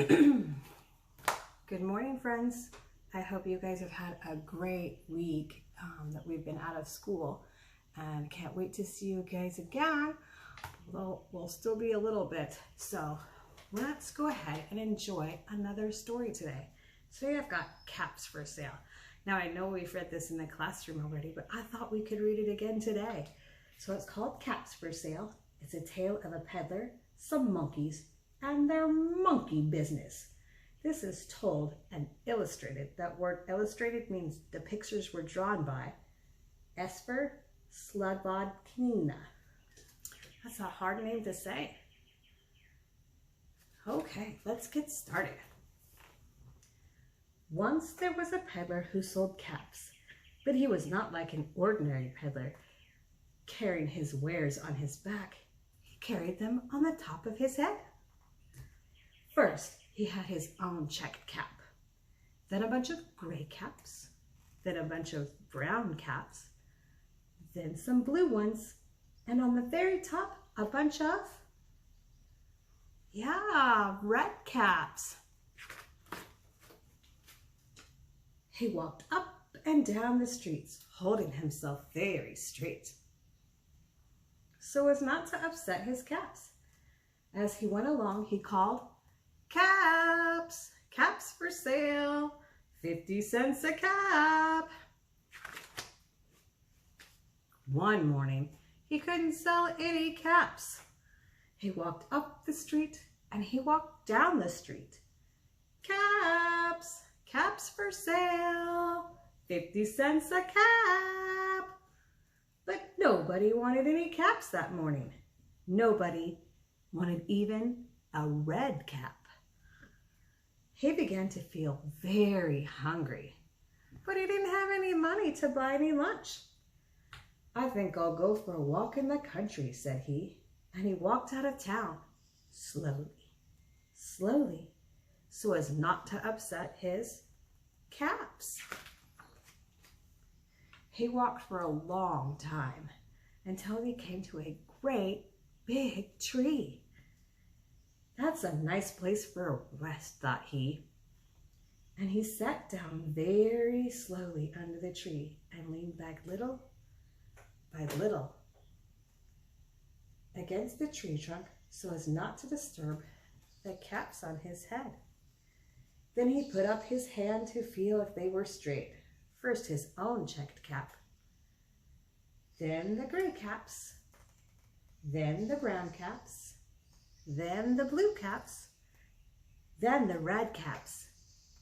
Good morning, friends. I hope you guys have had a great week that we've been out of school, and can't wait to see you guys again. Although we'll still be a little bit. So let's go ahead and enjoy another story today. Today I've got caps for sale. Now I know we've read this in the classroom already, but I thought we could read it again today. So it's called Caps for Sale. It's a tale of a peddler, some monkeys, and their monkey business. This is told and illustrated. That word illustrated means the pictures were drawn by Esphyr, Slobodkina. That's a hard name to say. Okay, let's get started. Once there was a peddler who sold caps, but he was not like an ordinary peddler, carrying his wares on his back. He carried them on the top of his head. First, he had his own checked cap, then a bunch of gray caps, then a bunch of brown caps, then some blue ones, and on the very top, a bunch of, red caps. He walked up and down the streets, holding himself very straight, so as not to upset his caps. As he went along, he called, "Caps, caps for sale, 50 cents a cap." One morning, he couldn't sell any caps. He walked up the street and he walked down the street. "Caps, caps for sale, 50 cents a cap." But nobody wanted any caps that morning. Nobody wanted even a red cap. He began to feel very hungry, but he didn't have any money to buy any lunch. "I think I'll go for a walk in the country," said he, and he walked out of town slowly, slowly, so as not to upset his caps. He walked for a long time until he came to a great big tree. "That's a nice place for a rest," thought he. And he sat down very slowly under the tree and leaned back little by little against the tree trunk so as not to disturb the caps on his head. Then he put up his hand to feel if they were straight. First his own checked cap, then the gray caps, then the brown caps, then the blue caps, then the red caps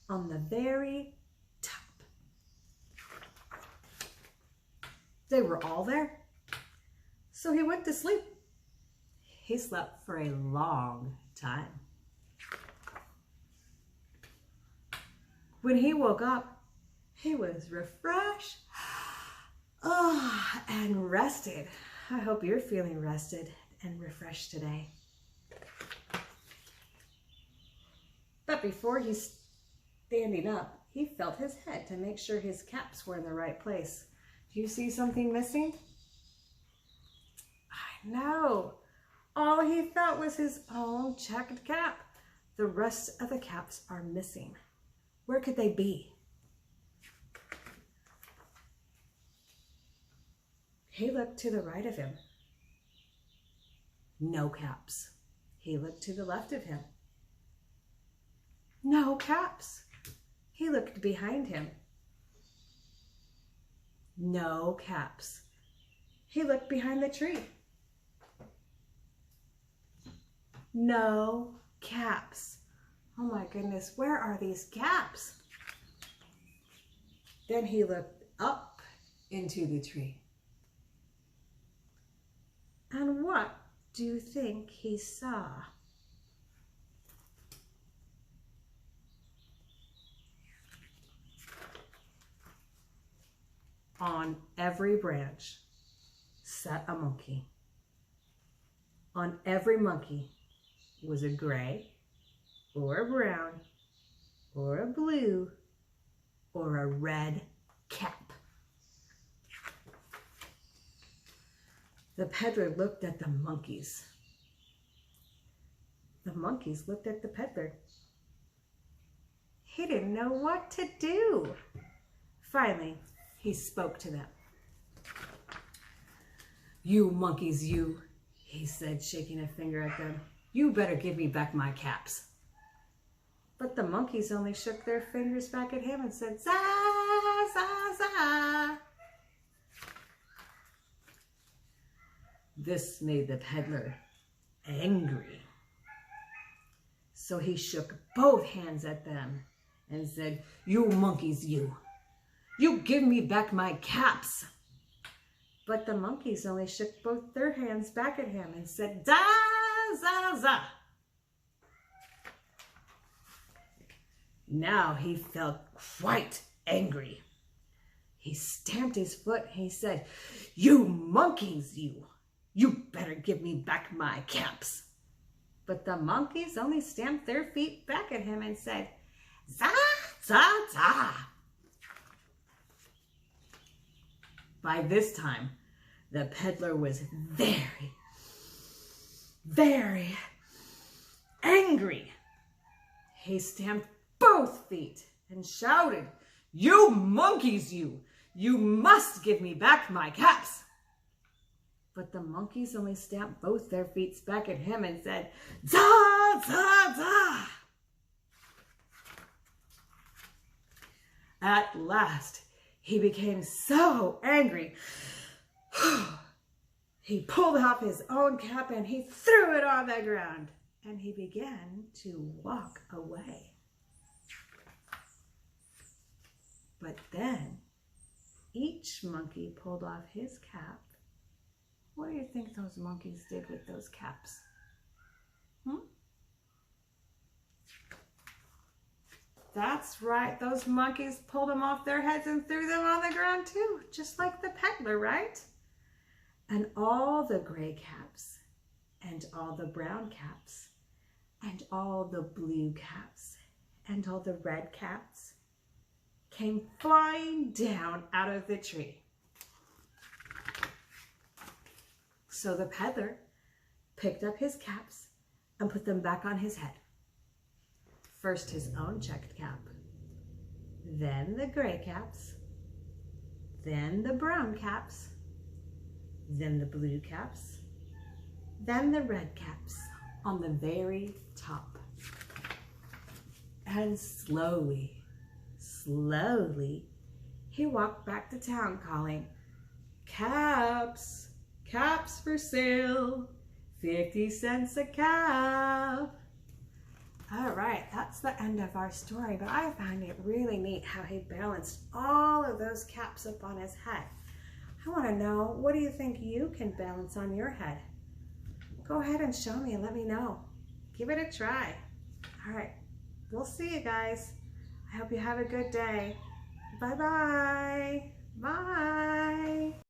on the very top. They were all there, so he went to sleep. He slept for a long time. When he woke up, he was refreshed and rested. I hope you're feeling rested and refreshed today. But before he's standing up, he felt his head to make sure his caps were in the right place. Do you see something missing? I know. All he felt was his own checked cap. The rest of the caps are missing. Where could they be? He looked to the right of him. No caps. He looked to the left of him. No caps. He looked behind him. No caps. He looked behind the tree. No caps. Oh my goodness, where are these caps? Then he looked up into the tree. And what do you think he saw? On every branch sat a monkey. On every monkey was a gray, or a brown, or a blue, or a red cap. The peddler looked at the monkeys. The monkeys looked at the peddler. He didn't know what to do. Finally, he spoke to them. "You monkeys, you," he said, shaking a finger at them. "You better give me back my caps." But the monkeys only shook their fingers back at him and said, "Za, za, za." This made the peddler angry. So he shook both hands at them and said, "You monkeys, you give me back my caps." But the monkeys only shook both their hands back at him and said, "Da, za, za." Now he felt quite angry. He stamped his foot and he said, "You monkeys, you better give me back my caps." But the monkeys only stamped their feet back at him and said, "Za, za, za." By this time, the peddler was very, very angry. He stamped both feet and shouted, "You monkeys, you must give me back my caps." But the monkeys only stamped both their feet back at him and said, "Za, za, za." At last, he became so angry. He pulled off his own cap and he threw it on the ground. And he began to walk away. But then, each monkey pulled off his cap. What do you think those monkeys did with those caps? That's right, those monkeys pulled them off their heads and threw them on the ground too, just like the peddler, right? And all the gray caps, and all the brown caps, and all the blue caps, and all the red caps came flying down out of the tree. So the peddler picked up his caps and put them back on his head. First his own checked cap, then the gray caps, then the brown caps, then the blue caps, then the red caps on the very top. And slowly, slowly, he walked back to town calling, "Caps, caps for sale, 50 cents a cap." All right, that's the end of our story, but I found it really neat how he balanced all of those caps up on his head. I want to know, what do you think you can balance on your head? Go ahead and show me and let me know. Give it a try. All right, we'll see you guys. I hope you have a good day. Bye-bye. Bye.